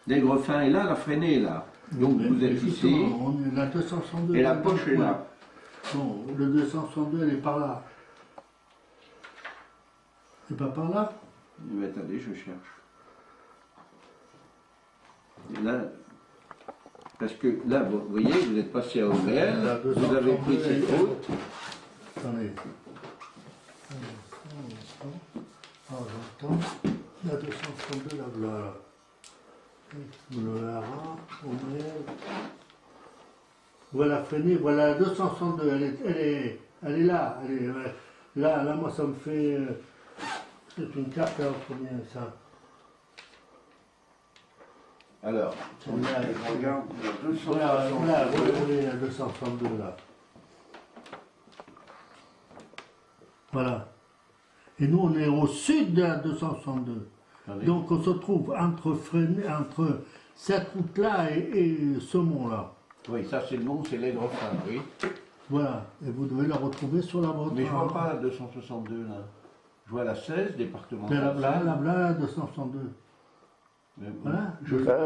L'aigrefin est là, la freinée est là. Donc vous êtes ici, On est la 262. et la poche est là. Bon, le 262, elle est par là. C'est pas par là? Mais attendez, je cherche. Et là, parce que là, vous voyez, vous êtes passé à Auvergne, La vous avez pris 262, cette route. Attendez. Ah, j'entends. La 262, la voilà. Voilà freinée, voilà la 262, elle est là. Là, moi ça me fait. C'est une carte, alors combien ça? Alors, Là, je regarde la 262. voilà, la 262 là. Voilà. Et nous on est au sud de la 262. Attendez. Donc on se trouve entre cette route-là et ce mont-là. Oui, ça c'est le nom, c'est l'aigrefin, oui. Voilà. Et vous devez la retrouver sur la vôtre. Mais je vois pas la 262 là. Je vois la 16, départementale. La 262. Mais, Voilà.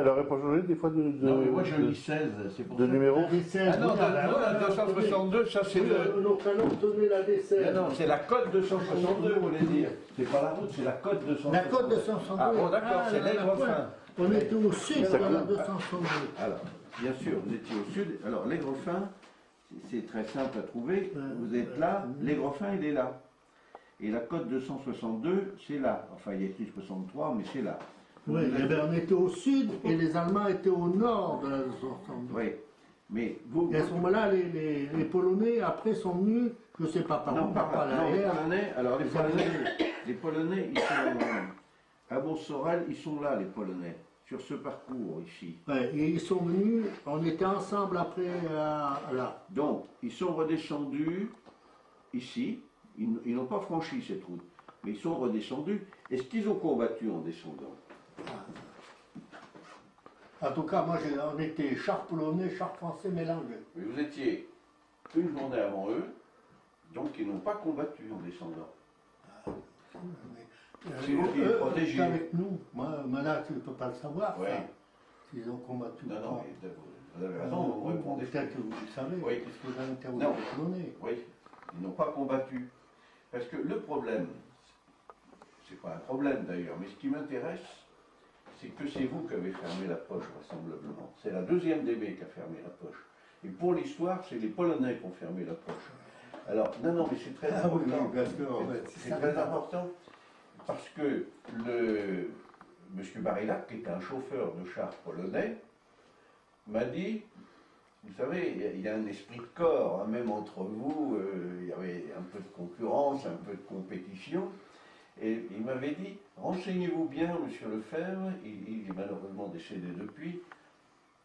Elle aurait pas changé des fois de non, mais moi je lis 16, c'est pour de ça. numéro. La D16. Ah non, voilà, la 262, ça c'est le... Donc allons donner la D16. Non, c'est la cote 262, vous voulez dire. C'est pas la route, c'est la cote 262. La côte 262. Ah bon, d'accord, c'est là, l'aigrefin. On était au sud de la 262. Alors, bien sûr, vous étiez au sud. Alors, l'aigrefin, c'est très simple à trouver. Vous êtes là, l'aigrefin, il est là. Et la cote 262, c'est là. Enfin, il y a écrit 63, mais c'est là. Oui, eh bien, on était au sud et les Allemands étaient au nord de la 262. Oui, mais vous... Et à ce moment-là, les Polonais, après, sont venus, je ne sais pas par Non, où, par par là. Non, les l'arrière. Polonais, alors les Polonais, ils sont... À Beausorel, ils sont là, les Polonais. Sur ce parcours, ici. Ouais, et ils sont venus, on était ensemble après, là. Donc, ils sont redescendus ici. Ils n'ont pas franchi cette route, mais ils sont redescendus. Est-ce qu'ils ont combattu en descendant? En tout cas, moi, on était chars polonais, chars français mélangés. Mais vous étiez une journée avant eux, donc ils n'ont pas combattu en descendant. C'est vous qui les Eux, protégez. étaient avec nous. Moi, là, tu ne peux pas le savoir, Ouais. ça. S'ils ont combattu ou Non, non, pas. mais vous avez raison, vous répondez. Peut-être que vous le savez, Oui. parce que vous avez interrogé Non. les Polonais. Oui, ils n'ont pas combattu. Parce que le problème, c'est pas un problème d'ailleurs, mais ce qui m'intéresse, c'est que c'est vous qui avez fermé la poche, vraisemblablement. C'est la deuxième DB qui a fermé la poche. Et pour l'histoire, c'est les Polonais qui ont fermé la poche. Alors, non, mais c'est très Ah oui, important. oui, parce que, en fait, C'est très important parce que M. Barilac, qui est un chauffeur de char polonais, m'a dit, vous savez, il y a un esprit de corps, hein, même entre vous, il y avait un peu de concurrence, un peu de compétition. Et il m'avait dit, renseignez-vous bien, monsieur Lefebvre, il est malheureusement décédé depuis.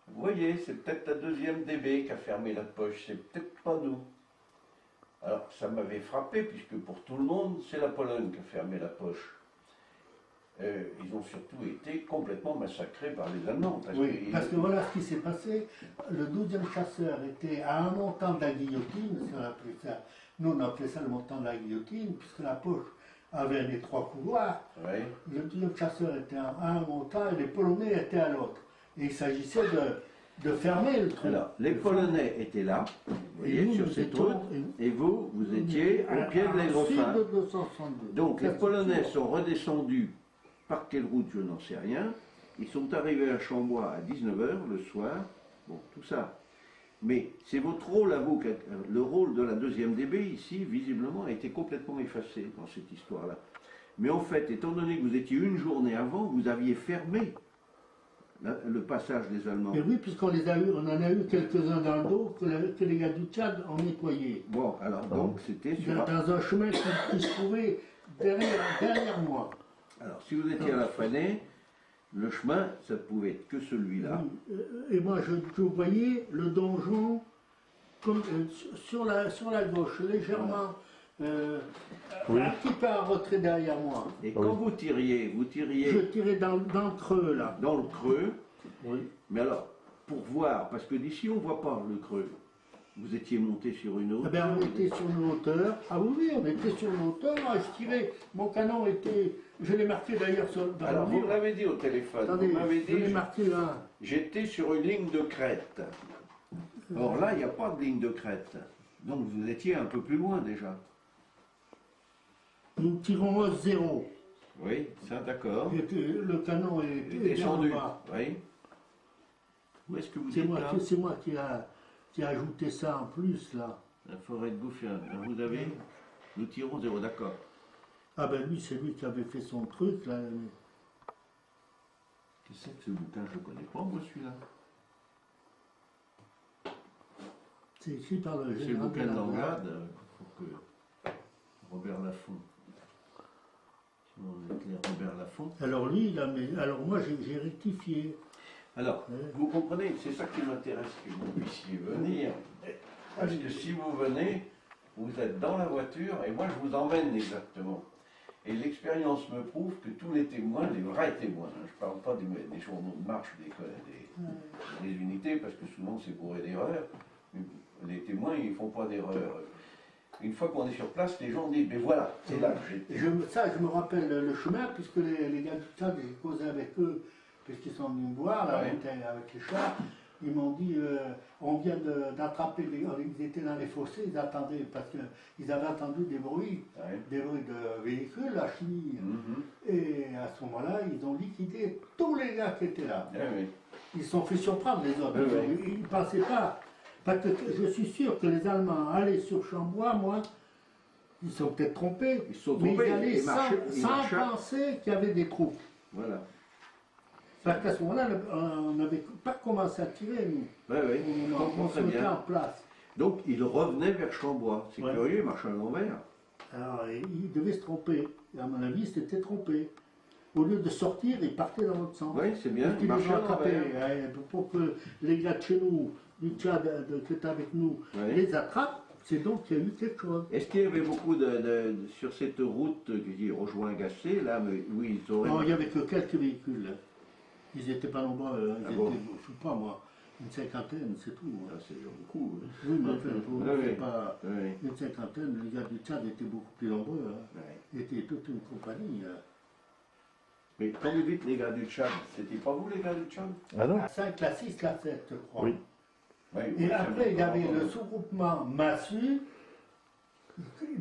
Vous voyez, c'est peut-être la deuxième DB qui a fermé la poche, c'est peut-être pas nous. Alors, ça m'avait frappé, puisque pour tout le monde, c'est la Pologne qui a fermé la poche. Ils ont surtout été complètement massacrés par les Allemands. Parce que voilà ce qui s'est passé. Le 12e chasseur était à un montant de la guillotine, si on appelait ça. Nous, on appelait ça le montant de la guillotine, puisque la poche avait un étroit couloir. Ouais. Le 12e chasseur était à un montant et les Polonais étaient à l'autre. Et il s'agissait de fermer le truc. Alors, les Polonais étaient là, vous voyez, nous, sur nous cette étions- route, et vous étiez au pied de l'aigrefin. Sud de 262. Donc, les Ça, c'est Polonais sûr. sont redescendus par quelle route, je n'en sais rien. Ils sont arrivés à Chambois à 19h le soir. Bon, tout ça. Mais c'est votre rôle à vous, le rôle de la deuxième DB ici, visiblement, a été complètement effacé dans cette histoire-là. Mais en fait, étant donné que vous étiez une journée avant, vous aviez fermé le passage des Allemands. Mais oui, puisqu'on les a eu, on en a eu quelques-uns dans le dos que les gars du Tchad ont nettoyé. Bon, alors donc c'était sur... Dans un chemin qui se trouvait derrière moi. Alors, si vous étiez à la Fresnay, le chemin, ça ne pouvait être que celui-là. Et moi, je voyais le donjon comme, sur la gauche, légèrement, un petit peu en retrait derrière moi. Et quand vous tiriez Je tirais dans le creux, là. dans le creux, Oui. mais alors, pour voir, parce que d'ici on ne voit pas le creux. Vous étiez monté sur une Eh autre. ben, on était sur une hauteur. Ah oui, oui, on était sur une hauteur. Je tirais, mon canon était. Je l'ai marqué d'ailleurs dans Alors, le vous livre. l'avez dit au téléphone. Attendez, Vous m'avez je l'ai dit, marqué là. j'étais sur une ligne de crête. Or là, il n'y a pas de ligne de crête. Donc vous étiez un peu plus loin déjà. Nous tirons 0. Oui, ça d'accord. Le canon Il est est descendu. en bas. Oui. Où est-ce que vous C'est êtes moi, là c'est moi qui a ajouté ça en plus là. La forêt de Gouffian. Vous avez. Nous tirons 0, d'accord. Ah ben lui, c'est lui qui avait fait son truc là. Qu'est-ce que c'est que ce bouquin? Je ne connais pas, moi, celui-là. C'est écrit par le C'est le général bouquin de Langlade. Langlade. Il faut que Robert Laffont. Sinon, on éclaire Robert Laffont. Alors lui, alors moi j'ai rectifié. Alors, Ouais. vous comprenez, c'est ça qui m'intéresse que vous puissiez venir. Parce que si vous venez, vous êtes dans la voiture et moi je vous emmène exactement. Et l'expérience me prouve que tous les témoins, les vrais témoins, hein, je ne parle pas des journaux de marche, des unités, parce que souvent c'est bourré d'erreurs. Les témoins, ils ne font pas d'erreurs. Une fois qu'on est sur place, les gens disent, mais voilà, c'est là que j'étais. Je me rappelle le chemin, puisque les gars du Tchad, j'ai causé avec eux, puisqu'ils sont venus me voir, là, Ouais. on était avec les chars. Ils m'ont dit, on vient d'attraper, ils étaient dans les fossés, ils attendaient, parce qu'ils avaient entendu des bruits Ouais. de véhicules à Chigny. Mhm. Et à ce moment-là, ils ont liquidé tous les gars qui étaient là. Ah oui. Ils se sont fait surprendre, les autres. Oui, Ils ne pensaient pas. Parce que je suis sûr que les Allemands allaient sur Chambois, moi, ils se sont peut-être trompés. Ils se sont Mais trompés, ils allaient ils marchaient, ils sans marchaient. penser qu'il y avait des troupes. Voilà. Parce qu'à ce moment-là, on n'avait pas commencé à tirer, nous. Oui, oui, je comprends On très se mettait bien. en place. Donc, il revenait vers Chambois. C'est Ouais. curieux, il marchait à l'envers. Alors, ils devaient se tromper. Et à mon avis, ils s'étaient trompés. Au lieu de sortir, ils partaient dans l'autre sens. Oui, c'est bien, Parce il qu'ils les marchait ont à attrapés. l'envers. Pour que les gars de chez nous, du Tchad, qui étaient avec nous, Ouais. les attrapent, c'est donc qu'il y a eu quelque chose. Est-ce qu'il y avait beaucoup sur cette route qui rejoint Gassé, là, mais oui, ils auraient. Non, il n'y avait que quelques véhicules. Là. Ils n'étaient pas nombreux. Ils Ah étaient, bon je sais pas moi, une cinquantaine, c'est tout. Ah, c'est déjà beaucoup. hein. Oui, mais enfin, Oui, oui. pas Oui, une cinquantaine. Les gars du Tchad étaient beaucoup plus nombreux. Hein. oui. Ils étaient toute une compagnie. Hein. Mais quand vous dites les gars du Tchad, c'était pas vous les gars du Tchad? Ah non? La 5, la 6, la 7, je crois. Oui. Oui, Et oui, après, c'est il y avait bon. le sous-groupement Massu,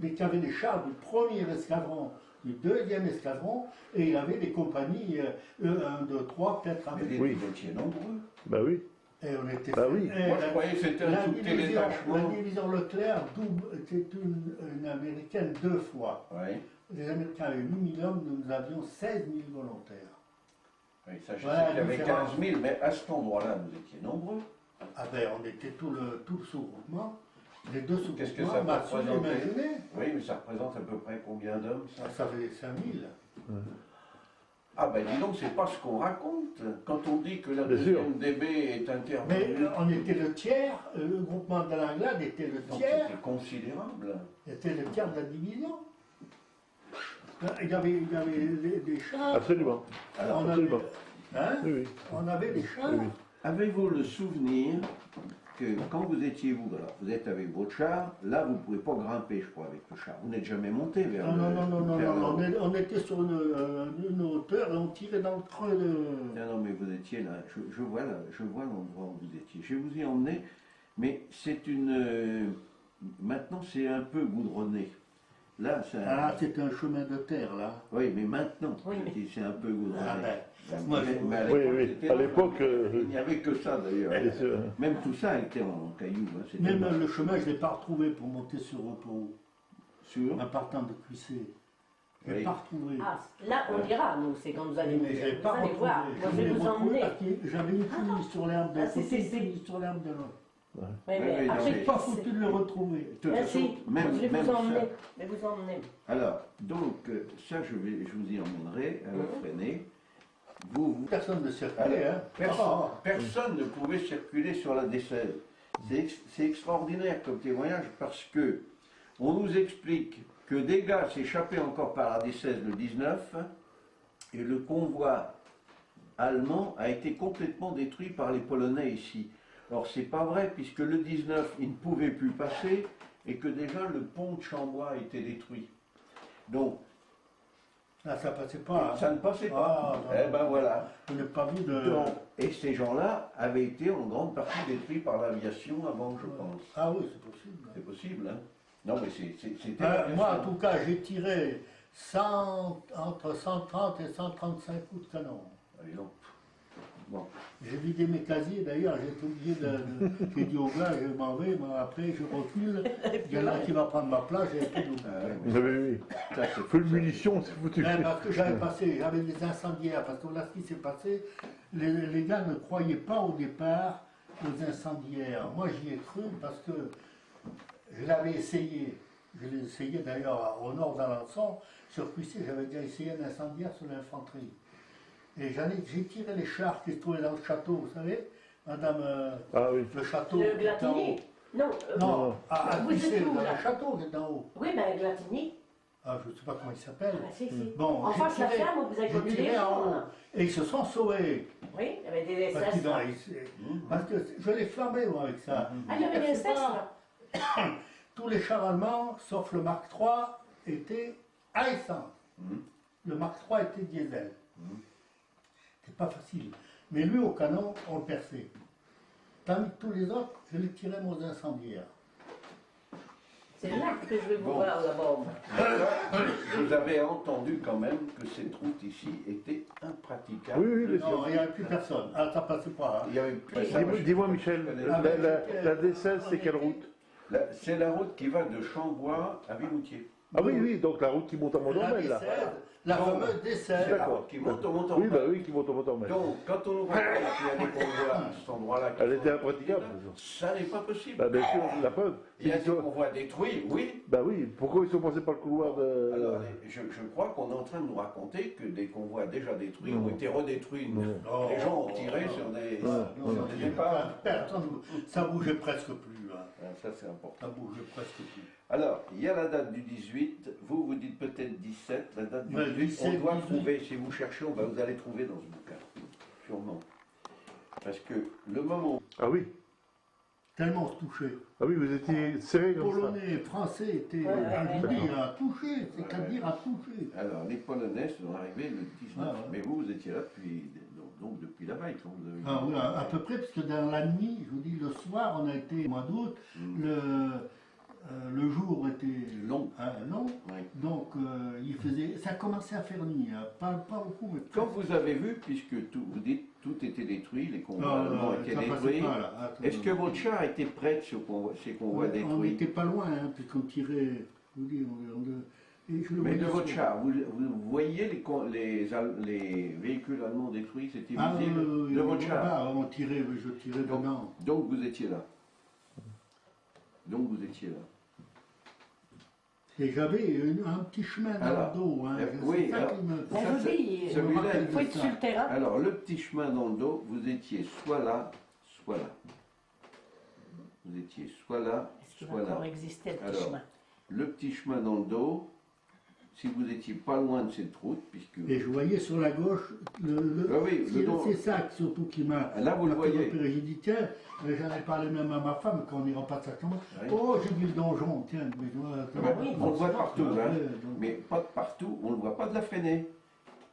mais qui avait les chars du premier escadron, du deuxième escadron, et il avait des compagnies, 1, 2, 3, peut-être Mais avec. vous étiez nombreux. Bah oui. Et on était. Bah oui. et Moi, je croyais que c'était un tout petit la détachement. division Leclerc était une américaine 2 fois. Oui, Les Américains avaient 8 000 hommes, nous avions 16 000 volontaires. oui, ça, je Ouais, sais qu'il y avait différent. 15 000, mais à cet endroit-là, vous étiez nombreux. Ah ben, on était tout le sous-groupement. Les deux Qu'est-ce que sous-groupements, ça peut Massu, représenter? imaginez, Oui, mais ça représente à peu près combien d'hommes, ça? ça faisait 5 000. Ah ben dis donc, c'est pas ce qu'on raconte. Quand on dit que la Bien deuxième DB est Mais intervenue, on était le tiers, le groupement de l'Anglade était le donc tiers, c'était considérable. était le tiers de la division. Il y avait des chars. Absolument. Alors, on, avait, absolument. hein, Oui, oui. on avait des chars. Oui, oui. avez-vous le souvenir que quand vous étiez, vous êtes avec votre char, là vous ne pouvez pas grimper, je crois, avec le char. Vous n'êtes jamais monté vers Non, le... non, non, non, vers non, le- on était sur une hauteur et on tirait dans le creux de. Non, non, mais vous étiez là. Je vois l'endroit où vous étiez. Je vais vous y emmener, mais c'est une... maintenant, c'est un peu goudronné. Là, ça... Ah, c'était un chemin de terre là. Oui, mais maintenant, Oui, mais- c'est un peu goudronné. Ah, ben, Mais à Oui, l'époque, oui. c'était À là. l'époque, Il n'y avait que ça d'ailleurs. bien sûr. Même tout ça était en cailloux. Hein, c'était Même le chemin, je ne l'ai pas retrouvé pour monter sur Repos, sûr. en partant de Cuissé. Je ne l'ai Oui. pas retrouvé. Ah, là, on ira, nous, c'est quand vous allez Mais je l'ai vous pas allez retrouvé. voir. Moi, je vais vous emmener. parce que j'avais une fille sur l'herbe de Ah, c'est- côté, une c'est- fille sur l'herbe de l'autre. Oui, Oui, mais oui, non, après, Je mais- n'ai pas foutu de le retrouver. De toute Merci. façon, même, je vais même vous ça. emmener. Je vais vous emmener. Alors, donc, ça, je vous y emmènerai à la freinée. Vous, Personne ne circulait, hein. Oh. personne ne pouvait circuler sur la D16. C'est extraordinaire comme témoignage parce que on nous explique que des gars s'échappaient encore par la D16 le 19 et le convoi allemand a été complètement détruit par les Polonais ici. Or, c'est pas vrai, puisque le 19, il ne pouvait plus passer, et que déjà le pont de Chambois a été détruit. Donc, Là, ça passait pas. Hein. ça ne passait pas. Ah, non, Eh non. ben voilà. Je n'ai pas vu de. Donc, et ces gens-là avaient été en grande partie détruits par l'aviation avant, je pense. Ah oui, c'est possible. C'est possible, hein? Non, mais c'était Moi, l'aviation. en tout cas, j'ai tiré entre 130 et 135 coups de canon. Allez, donc. Bon. J'ai vidé mes casiers, d'ailleurs, j'ai été obligé j'ai dit au gars, je m'en vais, mais après je recule, il y en a qui va prendre ma place, j'ai plus d'où. Ouais, Vous avez vu. ça, c'est Feu de munitions, c'est foutu. Parce que j'avais des incendiaires, parce que là, ce qui s'est passé, les gars ne croyaient pas au départ aux incendiaires. Moi, j'y ai cru parce que je l'avais essayé. Je l'ai essayé d'ailleurs au nord d'Alençon. Sur Cuissy, j'avais déjà essayé un incendiaire sur l'infanterie. Et j'ai tiré les chars qui se trouvaient dans le château, vous savez, madame, Ah oui. le château. Le qui est en Glatini. haut. Non, Non, à Vous Cuissy, êtes où, dans là le château qui est en haut. oui, ben Glatini. Ah, je ne sais pas comment il s'appelle. Ah, si, si. Bon, En j'ai face, la tiré- ferme où vous avez j'ai connu les tiré en gens, haut. là. Et ils se sont sauvés. Oui, il y avait des Parce, SS. qu'ils ont- là. parce que je l'ai flammé, moi, avec ça. Ah, il y avait des SS, C'est là. pas- Tous les chars allemands, sauf le Mark III, étaient à essence. Mhm. Le Mark III était diesel. Mhm. C'est pas facile. Mais lui, au canon, on le perçait. Tandis que tous les autres, je les tirais aux incendiaires. C'est là que je vais vous Bon. voir, la bombe. Vous avez entendu quand même que cette route ici était impraticable. Oui, oui, bien sûr. Non, il n'y avait plus personne. Ah, ça passait pas. Hein. Il y avait plus Dis-moi, Michel, la D16, c'est quelle route? C'est la route qui va de Chambois à Vimoutier. Ah oui, oui, donc la route qui monte à La Montormel, là. D16, la Bon. fameuse C'est D16. la D'accord. route qui monte au Montormel. Oui, bah oui, qui monte à Montormel. Donc, quand on voit qu'il y a des convois à cet endroit-là, qui Elle sont était impraticable. ça n'est pas possible. Bah bien sûr, la preuve. Il y a c'est des qu'ils sont- convois détruits, oui. Bah oui, pourquoi ils sont passés par le couloir de... Alors, je crois qu'on est en train de nous raconter que des convois déjà détruits Non. ont été redétruits. Non. Les gens ont tiré sur des, Non, sur non. des départs. Personne, ça bougeait presque plus. Hein. Ça, c'est important. Ça bougeait presque plus. Alors, il y a la date du 18, vous dites peut-être 17, la date du Ouais, 18, 17, on doit 18. trouver, si vous cherchez, vous allez trouver dans ce bouquin, sûrement. Parce que le moment, Ah oui, Tellement on se touchait. ah oui, vous étiez serrés comme ça. Polonais, Français étaient, Ouais, je ouais, dis, à toucher, c'est qu'à Ouais. dire à toucher. alors les Polonais sont arrivés le 19, Ah, ouais. mais vous étiez là depuis, donc depuis la veille, quand vous avez Ah oui, à peu près, parce que dans la nuit, je vous dis, le soir, on a été au mois d'août, le jour était Long. long, Oui. donc il faisait, ça commençait à faire nuit, hein. Pas beaucoup, mais Quand vous avez vu, puisque tout, vous dites tout était détruit, les convois Ah, allemands étaient ça passait détruits, pas, là. Attends, est-ce que votre char était prêt de ces convois on détruits? n'était pas loin, hein, puisqu'on tirait, je vous dis, et je le Mais de voyais votre sur- char, vous voyez les véhicules allemands détruits, c'était Ah, visible de votre char. là, on tirait, je tirais Donc, dedans. donc vous étiez là. Donc vous étiez là. Et j'avais un petit chemin dans Alors, le dos, hein. oui, C'est ça alors, qui me... Mais je vous dis, celui-là, il il faut être sur le terrain. Alors le petit chemin dans le dos, vous étiez soit là, soit là. Vous étiez soit là, Est-ce qu'il soit va encore là. exister le petit Alors, chemin? Le petit chemin dans le dos, si vous étiez pas loin de cette route, puisque... Et je voyais sur la gauche, Ah oui, le dos. c'est ça surtout qui m'a... Là, vous le m'a fait voyez. repérer. J'ai dit, tiens, j'en ai parlé même à ma femme quand on ira pas de sa chambre. Oui. Oh, j'ai vu le donjon, tiens, mais Ah ben, oui, on le voit partout, Ah, hein. ouais, donc- Mais pas de partout, on ne le voit pas de la freiner.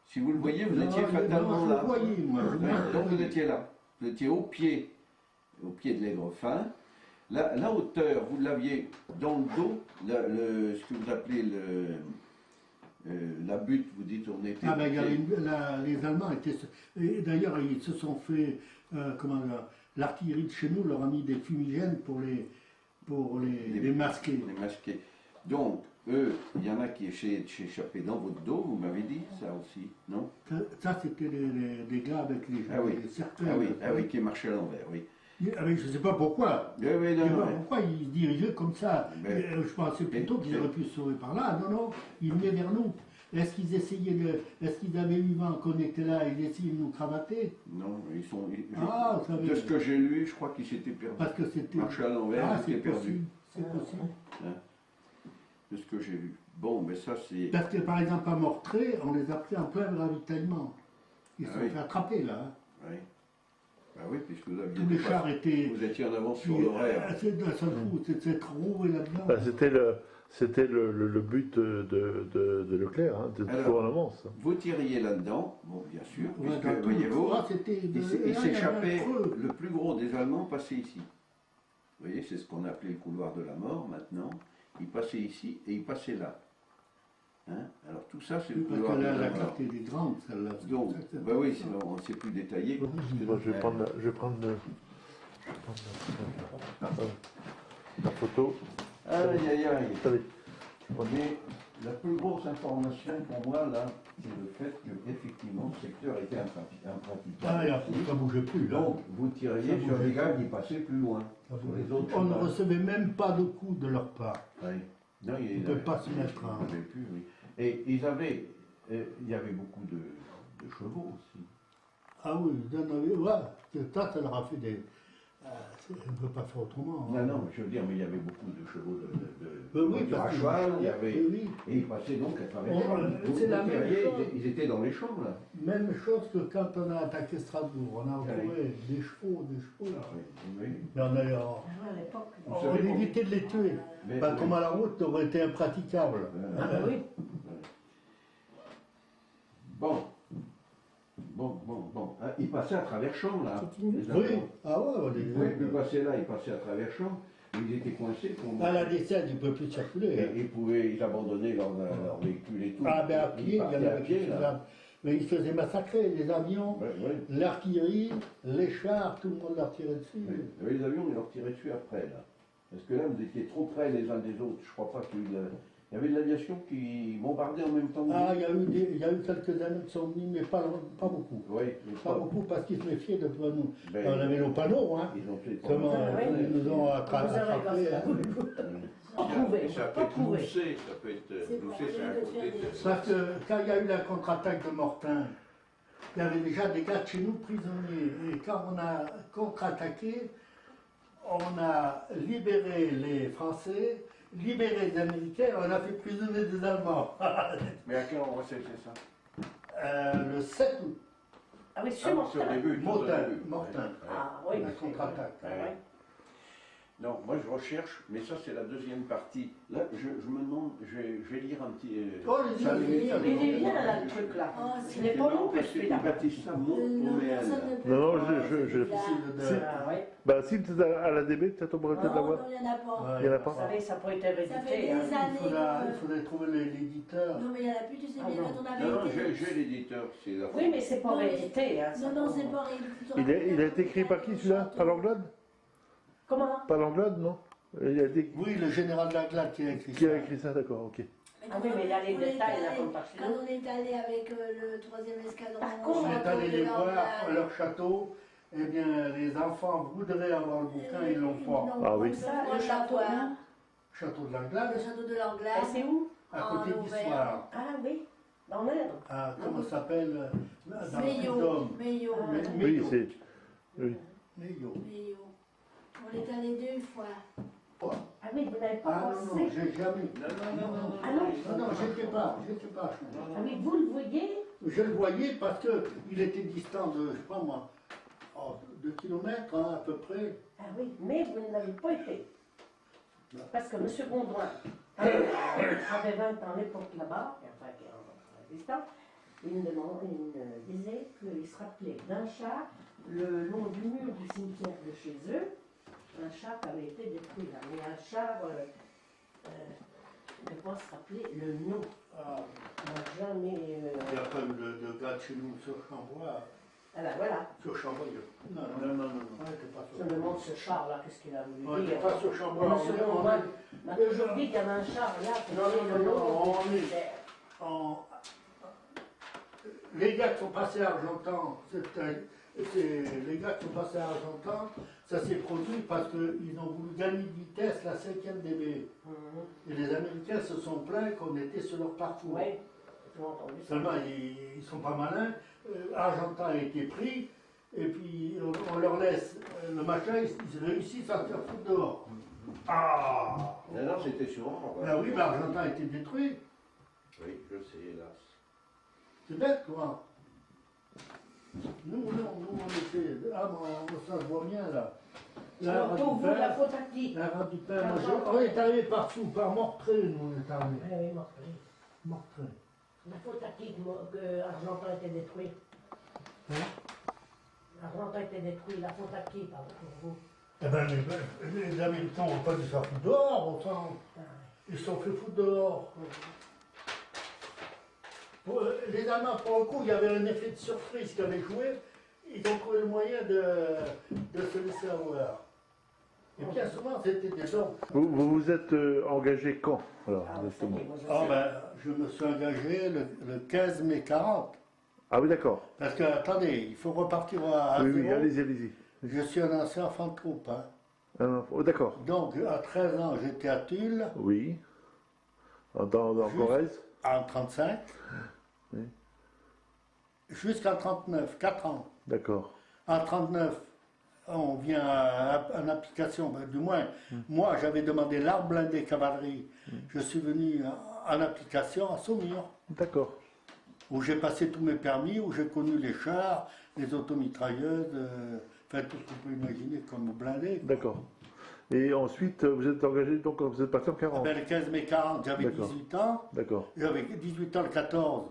Si vous le voyez, vous Non, étiez non, fatalement je là. le voyais, moi. Donc vous étiez là. Vous étiez au pied de l'Aigrefin. La hauteur, vous l'aviez dans le dos, ce que vous appelez la butte, vous dites on était. Ah ben, il y avait les Allemands étaient... Et d'ailleurs, ils se sont fait... comment dire, l'artillerie de chez nous leur a mis des fumigènes pour les masquer. les masqués. Donc, eux, il y en a qui essayaient de s'échapper dans votre dos, vous m'avez dit ça aussi, non? Ça, c'était des gars avec les, Ah oui. les cercueils. Ah oui, qui marchaient à l'envers, oui. Ah, mais je ne sais pas pourquoi. Oui, oui, Je sais non, pas non, pourquoi ils se dirigeaient comme ça. Mais- Je pensais plutôt qu'ils mais- auraient pu se sauver par là. Non, non, ils venaient vers nous. Est-ce qu'ils essayaient de... Est-ce qu'ils avaient eu vent qu'on était là et ils essayaient de nous cravater? non, Ah, vous savez. de ce que j'ai lu, je crois qu'ils s'étaient perdus. Parce que c'était... Marcher à l'envers, Ah, ils c'est étaient perdus. possible. C'est possible. De ce que j'ai vu. Bon, mais ça c'est. Parce que par exemple à Mortré, on les a pris en plein ravitaillement. Ils se Ah sont oui. fait attraper là. Hein. Oui. Ah oui, puisque vous aviez tous les chars étaient. vous étiez en avance sur l'horaire. D'un seul coup, c'était trop là-dedans. Ben, c'était le but de Leclerc, hein, de Alors, toujours en avance. Vous tiriez là-dedans, bon, bien sûr, Ouais, puisque, dans tout le voyez-vous, couloir, c'était de- il là, s'échappait, y avait un creux. le plus gros des Allemands passait ici. Vous voyez, c'est ce qu'on appelait le couloir de la mort maintenant. Il passait ici et il passait là. Hein? Alors tout ça, c'est le Parce couloir que de la la mort. carte est grande, celle-là. Donc, bah oui, sinon on ne sait plus détailler. Excuse-moi, je vais prendre la photo. Aïe, aïe, aïe. Attendez. Mais la plus grosse information pour moi, là, c'est le fait que effectivement le secteur était impraticable. Ah, et après, ça ne bougeait plus. Là. Donc, vous tiriez Ça sur bougeait les gars plus. qui passaient plus loin. Ça Sur bougeait les autres, On ne pas. recevait même pas de coups de leur part. Oui. Non, Ils ne peuvent pas se mettre en- Ils avaient plus, oui. Et il y avait beaucoup de chevaux aussi. Ah oui, ils en avaient. Voilà, ça leur a fait des. On ne peut pas faire autrement. hein. Non, je veux dire, mais il y avait beaucoup de chevaux Oui, de à parce que- cheval, il y avait, oui. et ils passaient donc à travers les On- champs. c'est la Vous même voyez, chose. ils étaient dans les champs, là. Même chose que quand on a attaqué Strasbourg. On a retrouvé des chevaux. Oui, oui. Mais on a, Ah ouais, à l'époque. Vous on savez a évité de les tuer. Mais- Pas comme à la route, ça aurait été impraticable. Ah bah oui. Bon. Ah, ils passaient à travers champs, là. C'est une- les Oui, Allemands. ah ouais, on Ils ne pouvaient plus passer là, ils passaient à travers champs. Ils étaient coincés. À la décès, ils ne peuvent plus circuler. hein. Et ils abandonnaient leur véhicule et tout. Ah ben à pied, il y en partaient à avait pied, qui là. faisaient. Mais ils se faisaient massacrer, les avions, Ouais, ouais. l'artillerie, les chars, tout le monde leur tirait dessus. Oui. Et les avions, ils leur tiraient dessus après, là. Parce que là, vous étiez trop près les uns des autres. Je crois pas qu'il y ait eu de... Il y avait de l'aviation qui bombardait en même temps que Ah, vous. il y a eu quelques années qui sont venus, mais pas beaucoup. Oui, mais Pas beaucoup parce qu'ils se méfiaient de nous. Ben, On avait nos panneaux, hein. Ils ont fait Seulement, Ah, ouais. ils nous ont Vous attrapés. avez hein. Pas prouvé, Ça peut pas être prouvé. Loussé, ça peut être Loussé, c'est à côté de... Parce que quand il y a eu la contre-attaque de Mortain, il y avait déjà des gars de chez nous prisonniers. Et quand on a contre-attaqué, on a libéré les Français, libéré les Américains, on a fait prisonnier des Allemands. Mais à quel endroit c'était ça? Le 7 août, Ah oui, Ah, sur oui, Mortain. c'est au début. tout au Mortain, début. Mortain. Ouais, ouais. Ah oui. la contre-attaque. Ah ouais. Non, moi je recherche, mais ça c'est la deuxième partie. Là, je me demande, je vais lire un petit... Oh, les cinq yeux, minutes. les yeux. Mais il est bien là le truc là. Oh, Il n'est pas long que parce qu'ils celui-là. baptisent ça Mont-Oméel. Non, je- Si. Ah ouais. Bah, si tu es à la DB, peut-être on pourrait peut-être Non, l'avoir. non, il n'y en a pas. Il y en a Vous pas. savez, ça pourrait être Ça fait hérédité. des Hein. années. Il faudrait trouver l'éditeur. Non, mais il n'y en a plus, tu sais Ah bien, non. quand on avait Non, été. j'ai l'éditeur, c'est la Oui, mais c'est pas Non, mais- hérédité. Hein, ça Non, non, peut- c'est pas Il a été écrit par qui celui-là? Par l'Anglade? Comment? Pas l'Anglade, non? Il a été... Oui, le général Langlade qui a écrit Qui a ça. écrit ça, d'accord, ok. Ah oui, mais il y a les On est détails là, allé- comme par chez Quand nous. on est allé avec le 3e escadron, Par au contre, On est château allé de les voir à Langlade, leur château. Eh bien, les enfants voudraient avoir le bouquin, ils l'ont pas. Ah oui. Ça, On le va château. voir. Hein. Château de Le Langlade, château de Et Langlade. c'est où? à en côté Auvergne. d'Histoire. Ah oui, dans l'Aire. Ah, comment ça s'appelle dans le Meillot. Puy-de-Dôme. Meillot. Oui, c'est... Oui. Meillot. Meillot. On est allé 2 fois. Ah oui, vous n'avez pas Ah non, pensé. non, j'ai jamais. Ah non. Non, non, j'étais pas. Ah oui, vous le voyez? Je le voyais parce qu'il était distant de, je sais pas moi, 2 kilomètres hein, à peu près. Ah oui, mais vous n'avez pas été. Parce que M. Gondouin avait 20 ans à l'époque là-bas, enfin, qui est en résistant, il me disait qu'il se rappelait d'un char le long du mur du cimetière de chez eux, un char qui avait été détruit là, mais un char, je ne peux pas se rappeler le nom, Ah, on n'a jamais... il n'y a pas eu de gars de chez nous sur Chambois. Ah ben voilà, Sur Chambois, non, on n'était pas je sur me demande ce char-là, qu'est-ce qu'il a On voulu n'était dire. pas sur Chambois. Monsieur Gondouin m'a toujours dit qu'il y avait un char là, qui Non, était non, le non, long on du est- cimetière. Les gars qui sont passés à Argentan, les gars qui sont passés à Argentan, ça s'est produit parce qu'ils ont voulu gagner de vitesse la 5e DB. Mhm. Et les Américains se sont plaints qu'on était sur leur parcours. Oui, j'ai entendu ça. Seulement, ils sont pas malins. Argentan a été pris, et puis on leur laisse le machin, ils réussissent à se faire foutre dehors. Ah Non, non, c'était souvent. Ben oui, mais Argentan a été détruit. Oui, je sais, hélas. C'est bête, quoi. Nous, on était. Ah, ça se voit bien là. Alors, pour vous, la faute à qui? La rade du père, moi, on est arrivé partout, par Mortré, nous, on est arrivé. Oui, Mortré. Mortré. La faute à qui que Argentan était détruit? Hein? Argentan était détruit, la faute à qui, pardon, pour vous? Eh ben, les Américains n'ont pas dû se faire foutre dehors, autant. Ah, Ils se sont fait foutre dehors. Les Allemands, pour le coup, il y avait un effet de surprise qui avait joué. Ils ont trouvé le moyen de se laisser avoir. Et bien souvent, c'était des gens. Vous vous êtes engagé quand, alors, ah, exactement? ça y est, moi, je Ah sais. ben, je me suis engagé le 15 mai 40. Ah oui, d'accord. Parce que, attendez, il faut repartir à Oui, zéro. oui, allez-y, allez-y. Je suis un ancien enfant de troupe. Hein. Ah, non, oh, d'accord. Donc, à 13 ans, j'étais à Tulle, Oui. Dans Juste. Corrèze? en 35, Oui. jusqu'en 39, 4 ans. D'accord. En 39, on vient en application, ben, du moins, moi j'avais demandé l'arme blindée cavalerie. Je suis venu en application à Saumur, D'accord. où j'ai passé tous mes permis, où j'ai connu les chars, les automitrailleuses, enfin tout ce qu'on peut imaginer comme blindés. D'accord. Et ensuite, vous êtes engagé, donc vous êtes parti en Ah 40? ben, le 15 mai 40, j'avais D'accord. 18 ans, D'accord. j'avais 18 ans le 14,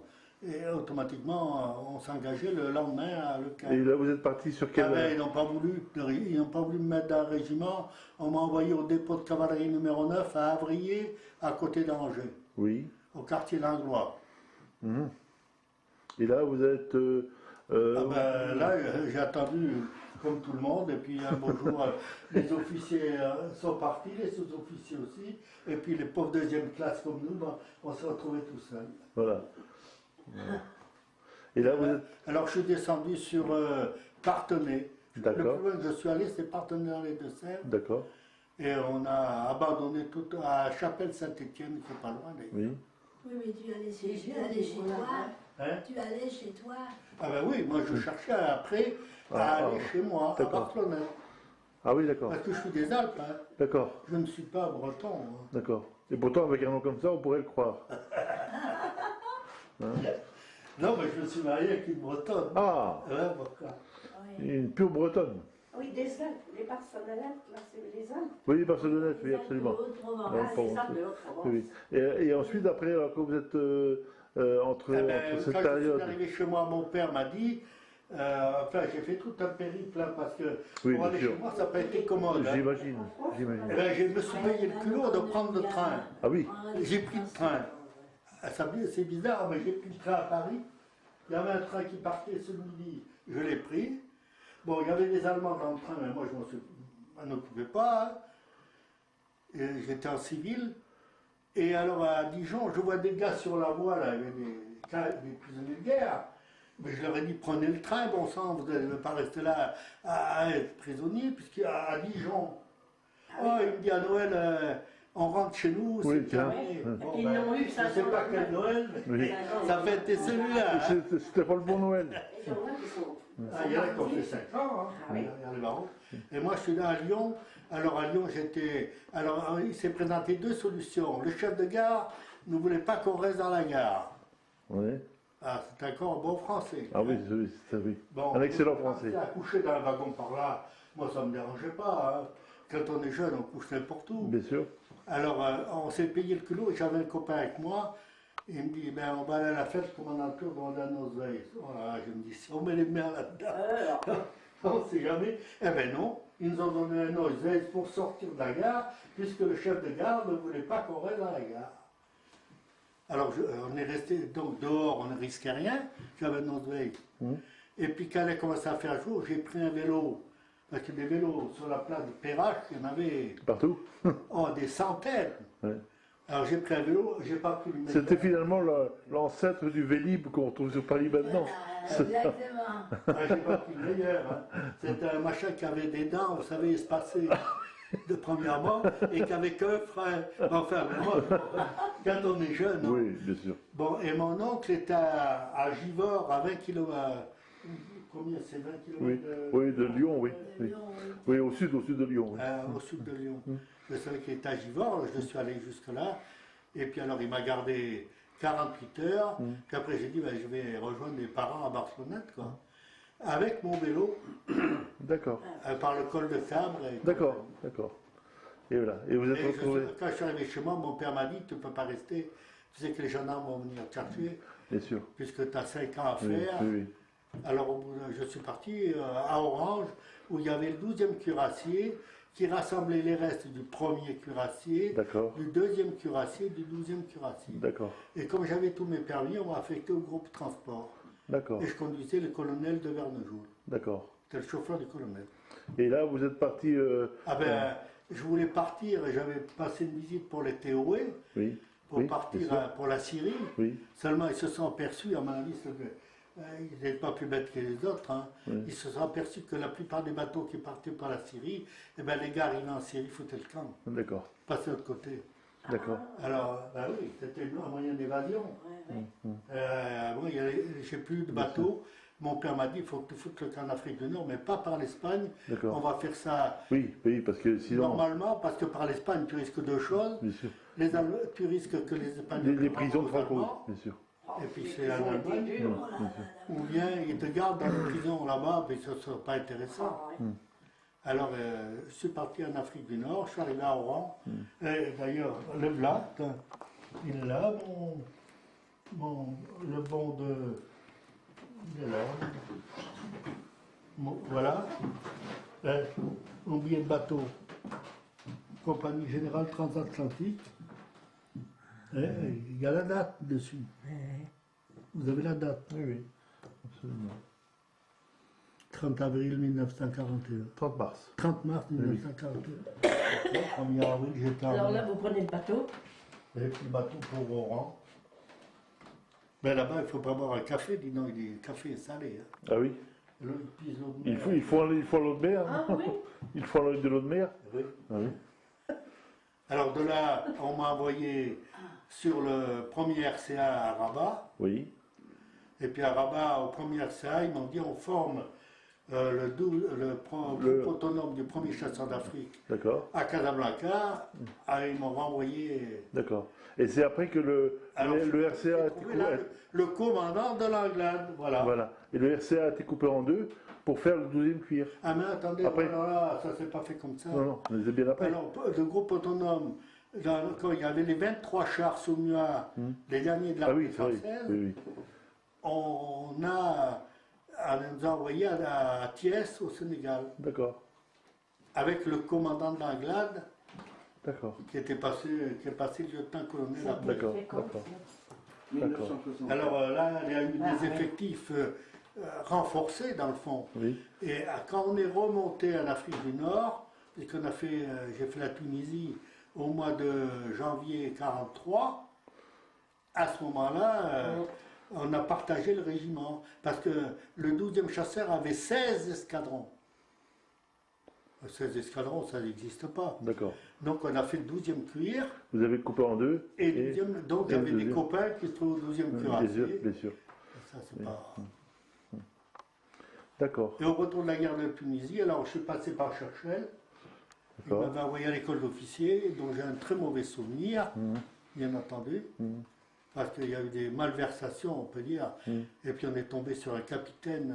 et automatiquement on s'engageait le lendemain à le 15. Et là, vous êtes parti sur quel... Ah ben, ils n'ont pas voulu me mettre dans le régiment. On m'a envoyé au dépôt de cavalerie numéro 9 à Avrier, à côté d'Angers, Oui. au quartier Langlois. Mhm. Et là, vous êtes... Ah ben, là, j'ai attendu comme tout le monde, et puis un beau jour, les officiers sont partis, les sous-officiers aussi, et puis les pauvres deuxième classe comme nous, ben, on s'est retrouvés tout seuls. Voilà. Voilà. Et là, vous êtes... Alors je suis descendu sur Parthenay. Le D'accord. plus loin que je suis allé, c'est Parthenay dans les Deux-Sèvres. D'accord. Et on a abandonné tout à Chapelle-Saint-Étienne, c'est pas loin d'ailleurs. Oui. Oui, mais tu allais C'est chez, bien, chez voilà. toi. Hein? Tu allais chez toi. Ah ben oui, moi je cherchais après à Ah, aller chez moi, à d'accord. Barcelonnette. Ah oui, d'accord. Parce que je suis des Alpes, hein. D'accord. Je ne suis pas breton. Hein. D'accord. Et pourtant, avec un nom comme ça, on pourrait le croire. Non, mais je me suis marié avec une bretonne. Ah, Ouais, pourquoi? Oui. une pure bretonne. Oui, des Alpes, les Barcelonais, là, c'est les Alpes. Oui, Barcelonnette, oui, absolument. Haute-Provence. Ouais, Ah, pour- c'est ça, de Haute-Provence. Oui, oui. Et ensuite, après, alors, quand vous êtes entre, Ah ben, entre cette quand je période... suis arrivé chez moi, mon père m'a dit, enfin j'ai fait tout un périple hein, parce que Oui, pour bien aller sûr. chez moi, ça n'a pas été commode. Hein. J'imagine, Eh j'imagine. ben, je me suis payé le culot de prendre le train. Ah oui, J'ai pris le train. Ah, c'est bizarre, mais j'ai pris le train à Paris. Il y avait un train qui partait ce midi, je l'ai pris. Bon, il y avait des Allemands dans le train, mais moi je m'en occupais pas. Hein. Et j'étais en civil. Et alors à Dijon, je vois des gars sur la voie, là, il y avait des prisonniers de guerre. Mais je leur ai dit, prenez le train, bon sang, vous n'allez pas rester là à être prisonnier, puisqu'à Dijon. Oh, il me dit à Noël, on rentre chez nous, Oui, c'est tiens. terminé. Ouais. Bon, Ils ben, n'ont eu je ça ne sais sur pas le quel train. Noël, oui. ça fait été celui-là. Hein. C'était pas le bon Noël. Il y en a qui sont. Ah, il y en a qui ont fait 5 ans, hein. Ah oui. Il y a les barreaux. Et moi, je suis là à Lyon. Alors, à Lyon, j'étais. Alors, il s'est présenté deux solutions. Le chef de gare ne voulait pas qu'on reste dans la gare. Oui. Ah, c'est encore un bon français. Ah oui, c'est oui. Bon, Un excellent français. À coucher dans le wagon par là, moi, ça ne me dérangeait pas. Hein. Quand on est jeune, on couche n'importe où. Bien sûr. Alors, on s'est payé le culot et j'avais un copain avec moi. Il me dit, ben, on va aller à la fête, commandant Tour, on a nos veilles. Voilà, je me dis, si on met les mains là-dedans, on ne sait jamais. Eh ben non, ils nous ont donné un oseille pour sortir de la gare, puisque le chef de gare ne voulait pas qu'on reste dans la gare. Alors, on est resté donc dehors, on ne risquait rien, j'avais un oseille. Et puis quand elle a commencé à faire jour, j'ai pris un vélo. Parce que des vélos sur la place de Perrache, il y en avait Partout. des centaines. Ouais. Alors j'ai pris un vélo, j'ai pas pris le meilleur. C'était finalement l'ancêtre du Vélib qu'on retrouve sur Paris maintenant. Exactement. Ah, j'ai pas pris le meilleur. Hein. C'était un machin qui avait des dents, vous savez, espacées de premièrement, et qui avait qu'un frein. Enfin, moi, quand on est jeune. Hein. Oui, bien sûr. Bon, et mon oncle était à Givors, à 20 km. Combien c'est 20 km Oui, oui, de Lyon, oui. Oui, Lyon, oui. oui au sud de Lyon. Oui. Au sud de Lyon. Je savais qu'il était à Givors, je suis allé jusque-là. Et puis alors, il m'a gardé 48 heures. Puis après, j'ai dit, ben, je vais rejoindre mes parents à Barcelonnette, quoi. avec mon vélo, D'accord. par le col de Cabre. D'accord. D'accord. Et voilà. Et vous êtes Et retrouvé. quand je suis arrivé chez moi, mon père m'a dit, tu ne peux pas rester. Tu sais que les gendarmes vont venir te chercher, Bien sûr. puisque tu as 5 ans à Oui, faire. oui, oui. Alors je suis parti à Orange, où il y avait le 12e cuirassier, qui rassemblait les restes du premier cuirassier, D'accord. du deuxième cuirassier, du 12e cuirassier. D'accord. Et comme j'avais tous mes permis, on m'a affecté au groupe transport. D'accord. Et je conduisais le colonel de Vernejoul. D'accord. C'était le chauffeur du colonel. Et là, vous êtes parti. Ah ben, je voulais partir, et j'avais passé une visite pour les TOE, Oui. pour Oui, partir bien sûr. pour la Syrie. Oui. Seulement, ils se sont aperçus, à mon avis, ils n'étaient pas plus bêtes que les autres. Hein. Oui. Ils se sont aperçus que la plupart des bateaux qui partaient par la Syrie, eh ben, les gars arrivaient en Syrie, foutaient le camp, D'accord. passaient de l'autre côté. D'accord. Alors, ben oui, c'était un moyen d'évasion. Ouais, ouais. Bon, j'ai plus de bateaux. Mon père m'a dit, il faut que tu foutes le camp en Afrique du Nord, mais pas par l'Espagne. On D'accord. va faire ça Oui, oui, parce que sinon. normalement, parce que par l'Espagne, tu risques deux choses. Bien sûr. Tu risques que les Espagnols... Les prisons de te Franco, Allemands, bien sûr. Et puis Les c'est en prisons étaient Allemagne. dures. Oh là là là. Ou bien ils te gardent dans la prison là-bas, mais ça ne sera pas intéressant. Ah, ouais. Alors, je suis parti en Afrique du Nord, je suis arrivé à Oran. Et d'ailleurs, le Blatt, il est là, le bon de... Il est là. Voilà. Mon billet de bateau. Compagnie Générale Transatlantique. Il y a la date dessus. Vous avez la date. Oui, oui. Absolument. 30 avril 1941. 30 mars. 30 mars 1941. 1er avril, j'étais en... Alors là, vous prenez le bateau. J'ai pris le bateau pour Oran. Mais là-bas, il ne faut pas boire un café, dis donc, le café est salé. Hein. Ah oui. L'eau, il pisse l'eau de mer. Il faut l'eau de mer. Ah non oui. Il faut de l'eau de mer. Oui. Ah oui. Alors de là, on m'a envoyé sur le premier RCA à Rabat. Oui. Et puis à Rabat, au premier RCA, ils m'ont dit on forme le groupe autonome du premier chasseur d'Afrique D'accord. à Casablanca. Ah, ils m'ont renvoyé. D'accord. Et c'est après que le RCA a été Trouvé là, coupé. le commandant de l'Anglade, voilà. Voilà. Et le RCA a été coupé en deux pour faire le 12e cuir. Ah mais attendez, Après. alors là, ça s'est pas fait comme ça. Non, non, on les a bien après. Alors, le groupe autonome, quand il y avait les 23 chars Saumua, les derniers de Ah l'armée oui, c'est vrai. française, Oui, oui. on nous a envoyés à Thiès, au Sénégal, D'accord. avec le commandant de l'Anglade, D'accord. qui est passé lieutenant-colonel Ça après. D'accord, fait quand, d'accord. ça 1960. Alors là, il y a eu Ah, des ouais. effectifs renforcés dans le fond. Oui. Et quand on est remonté en Afrique du Nord, puisqu'on a fait, j'ai fait la Tunisie au mois de janvier 1943, à ce moment-là, on a partagé le régiment, parce que le 12e chasseur avait 16 escadrons. 16 escadrons, ça n'existe pas. D'accord. Donc on a fait le 12e cuir, Vous avez coupé en deux. et le 12e, donc il y et le avait des deuxième. copains qui se trouvent au 12e Bien sûr, cuirassier. bien sûr. Ça, c'est pas... D'accord. Et au retour de la guerre de Tunisie, alors je suis passé par Churchill. Il D'accord. m'avait envoyé à l'école d'officier, dont j'ai un très mauvais souvenir, Mhm. bien entendu, Mhm. parce qu'il y a eu des malversations, on peut dire. Mhm. Et puis on est tombé sur un capitaine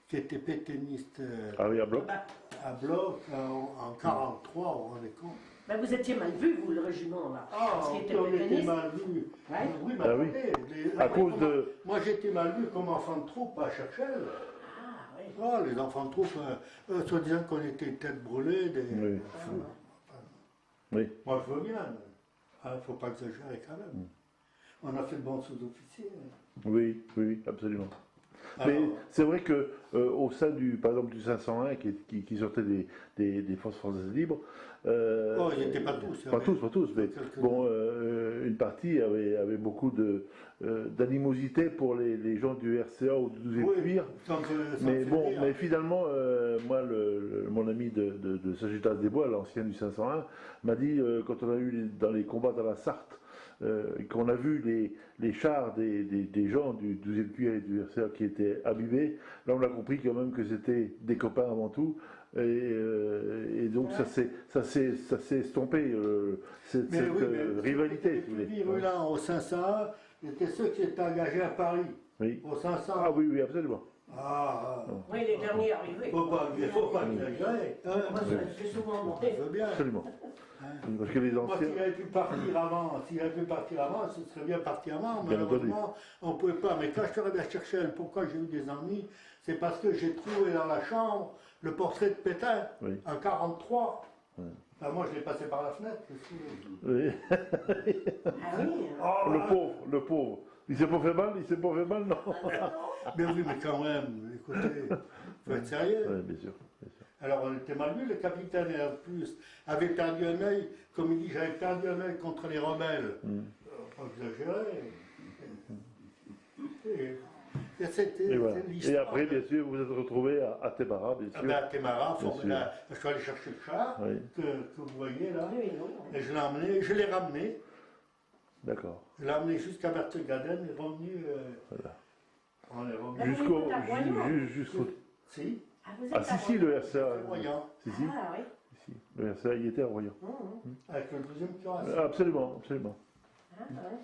qui était pétainiste Ah oui, à bloc. Bah, à bloc en 1943, vous vous rendez compte? bah, vous étiez mal vu, vous, le régiment, là. Parce qu'il était on était pétainiste. mal vu. Ouais. Oui, mais Ah oui. attendez, À cause de. moi j'étais mal vu comme enfant de troupe à Churchill. Ah, oui. Oh, les enfants de troupe, soi-disant qu'on était une tête brûlée. Oui. Oui. Moi, je veux bien. Il ne faut pas exagérer quand même. On a fait de bons sous-officiers. Oui, oui, oui, absolument. Alors, Mais c'est vrai que au sein du, par exemple, du 501 qui sortait des forces françaises libres, oh, ils n'étaient pas tous. pas tous, mais quelques- bon, une partie avait beaucoup d'animosité pour les gens du RCA ou du 12e oui, cuir. ça me Mais fait bon, rire. mais finalement, moi, mon ami de Sagitas des Bois, l'ancien du 501, m'a dit, quand on a eu dans les combats dans la Sarthe, qu'on a vu les chars des gens du 12e cuir et du RCA qui étaient abîmés, là on a compris quand même que c'était des copains avant tout, et donc ça s'est estompé, cette Mais oui, mais rivalité, les si vous voulez. plus virulents au 501 étaient ceux qui étaient engagés à Paris. Oui. Au 500. Ah oui, oui, absolument. Ah, Oui, les derniers arrivés. faut pas exagérer. Hein. Moi, je suis souvent Je monté. veux bien. Absolument. Hein. Parce que les Moi, anciens. s'il avait pu partir avant, ce serait bien parti avant. Bien Malheureusement, on ne pouvait pas. Mais quand je suis arrivé à chercher pourquoi j'ai eu des ennuis, c'est parce que j'ai trouvé dans la chambre le portrait de Pétain, Oui. en 43. Ouais. Ah, moi, je l'ai passé par la fenêtre. Oui. Ah oui. Oh, Le pauvre. Il s'est pas fait mal, non. mais oui, mais quand même, écoutez, faut être sérieux. Oui, bien sûr. Alors on était mal vu, le capitaine et en plus avait perdu un œil, comme il dit, j'avais perdu un œil contre les rebelles. Pas exagéré. Et c'était Et, voilà. l'histoire. Et après, bien sûr, vous êtes retrouvé à Témara, bien Ah sûr. ben, à Témara, Bien je suis allé chercher le char Oui. que vous voyez là, Oui, non. et je l'ai emmené, je l'ai ramené. D'accord. Je l'ai emmené jusqu'à Berthe-Gaden et revenu. Voilà. On est revenu. Ah, vous Jusqu'au. êtes à Royan. Jusqu'au. Si, Ah, vous êtes Ah, si, à le Royan. RCA. c'est voyant, Si. Ah oui. Le RCA, il était à Royan. Mmh, mmh. avec le deuxième cuirassé. Absolument. Ah, ouais.